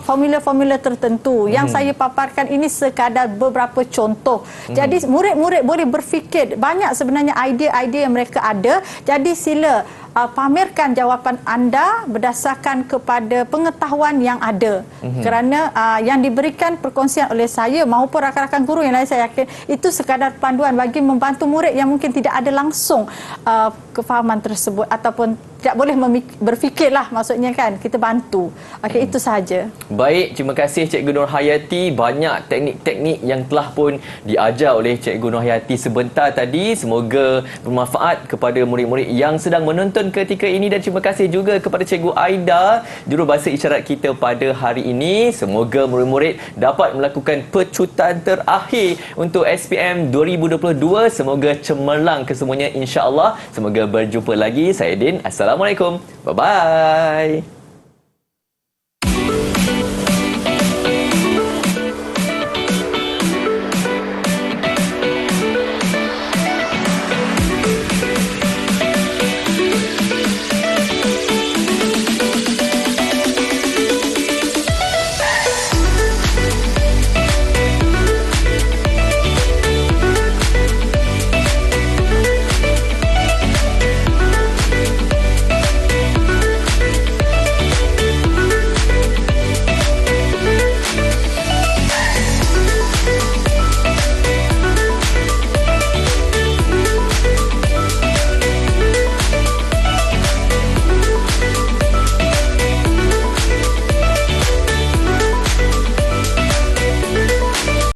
formula-formula tertentu. Yang saya paparkan ini sekadar beberapa contoh. Jadi murid-murid boleh berfikir, banyak sebenarnya idea-idea yang mereka ada. Jadi sila pamerkan jawapan anda berdasarkan kepada pengetahuan yang ada. Kerana yang diberikan perkongsian oleh saya maupun rakan-rakan guru yang lain, saya yakin itu sekadar panduan bagi membantu murid yang mungkin tidak ada langsung kefahaman tersebut ataupun tidak boleh berfikirlah, maksudnya kan, kita bantu. Okey, itu sahaja. Baik, terima kasih Cikgu Nurhayati. Banyak teknik-teknik yang telah pun diajar oleh Cikgu Nurhayati sebentar tadi. Semoga bermanfaat kepada murid-murid yang sedang menonton ketika ini, dan terima kasih juga kepada Cikgu Aida, jurubahasa isyarat kita pada hari ini. Semoga murid-murid dapat melakukan pecutan terakhir untuk SPM 2022. Semoga cemerlang kesemuanya, insya-Allah. Semoga berjumpa lagi. Saya Din. Assalamualaikum. Bye-bye.